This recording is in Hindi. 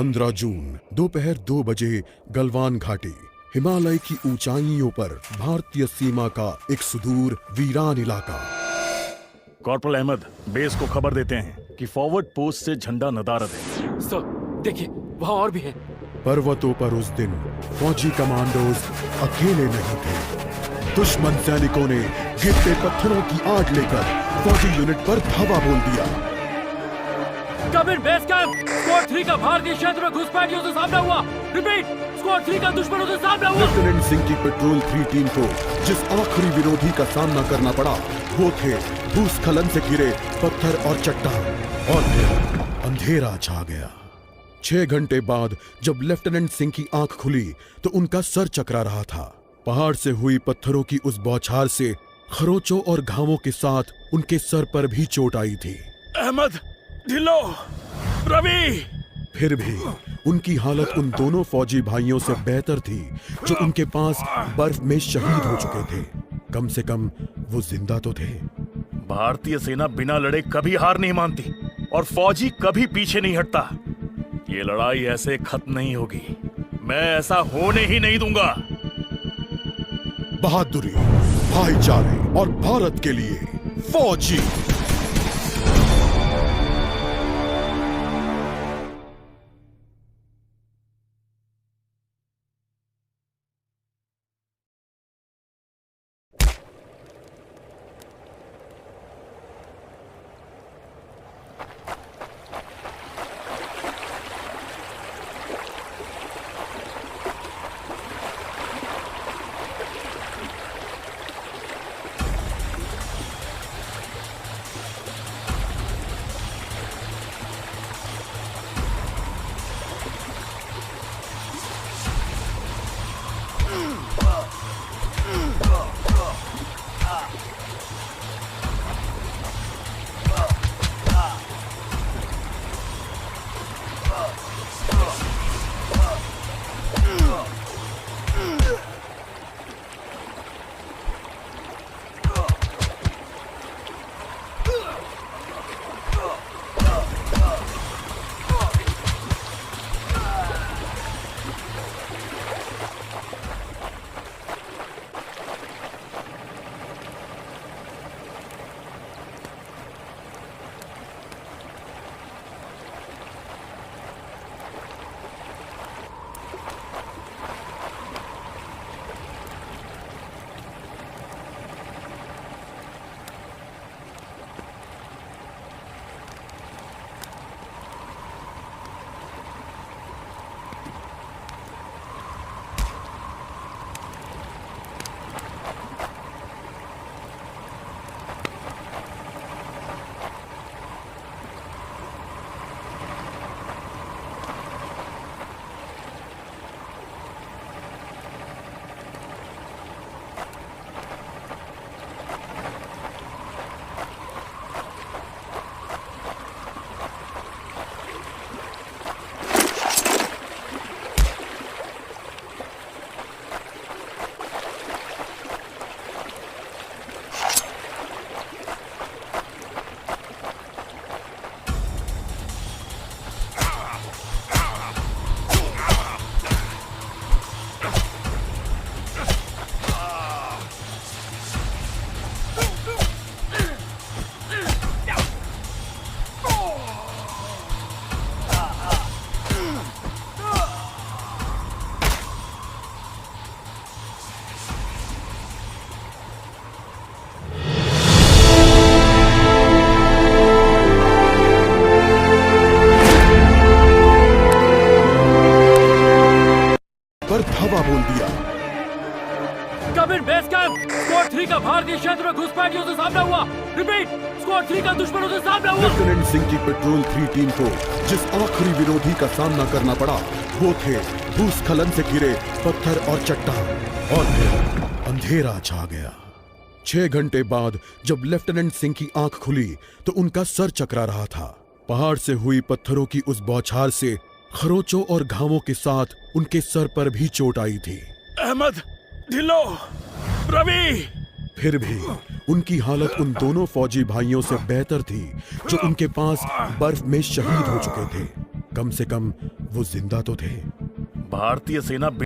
15 जून दोपहर 2 बजे गलवान घाटी, हिमालय की ऊंचाइयों पर भारतीय सीमा का एक सुदूर वीरान इलाका। कॉर्पोरल अहमद, बेस को खबर देते हैं कि फॉरवर्ड पोस्ट से झंडा नदारद है। सर देखिए, वहाँ और भी है। पर्वतों पर उस दिन फौजी कमांडोज अकेले नहीं थे। दुश्मन सैनिकों ने गिरते पत्थरों की आड़ लेकर फौजी यूनिट पर धावा बोल दिया। कम इन बेस कैंप, स्क्वाड 3 का भारतीय क्षेत्र में घुसपैठियों से सामना हुआ। रिपीट, स्क्वाड 3 का दुश्मनों से सामना हुआ। लेफ्टिनेंट सिंह की पेट्रोल 3 टीम को जिस आखिरी विरोधी का सामना करना पड़ा वो थे भूस्खलन से घिरे पत्थर और चट्टान। और फिर अंधेरा छा गया। 6 घंटे बाद जब लेफ्टिनेंट सिंह की आंख खुली तो उनका सर चकरा रहा था। पहाड़ से हुई पत्थरों की उस बौछार से खरोंचों और घावों के साथ उनके सर पर भी चोट आई थी। अहमद, ढिल्लो, रवि। फिर भी उनकी हालत उन दोनों फौजी भाइयों से बेहतर थी जो उनके पास बर्फ में शहीद हो चुके थे। कम से कम वो जिंदा तो थे। भारतीय सेना बिना लड़े कभी हार नहीं मानती और फौजी कभी पीछे नहीं हटता। ये लड़ाई ऐसे खत्म नहीं होगी। मैं ऐसा होने ही नहीं दूंगा। बहादुरी, भाईचारे और भारत के लिए फौजी। बोल दिया। कम इन बेस कैंप, स्क्वाड 3 का भारतीय क्षेत्र में घुसपैठियों से सामना हुआ। रिपीट, स्क्वाड 3 का दुश्मनों से सामना हुआ। लेफ्टिनेंट सिंह की पेट्रोल 3 टीम को जिस आखिरी विरोधी का सामना करना पड़ा वो थे भूस्खलन से घिरे पत्थर और चट्टान। और फिर अंधेरा छा गया। 6 घंटे बाद जब लेफ्टिनेंट सिंह की आंख खुली तो उनका सर चकरा रहा था। पहाड़ से हुई पत्थरों की उस बौछार से खरोंचों और घावों के साथ उनके सर पर भी चोट आई थी। अहमद, ढिल्लो, रवि। फिर भी उनकी हालत उन दोनों फौजी भाइयों से बेहतर थी जो उनके पास बर्फ में शहीद हो चुके थे। कम से कम वो जिंदा तो थे। भारतीय सेना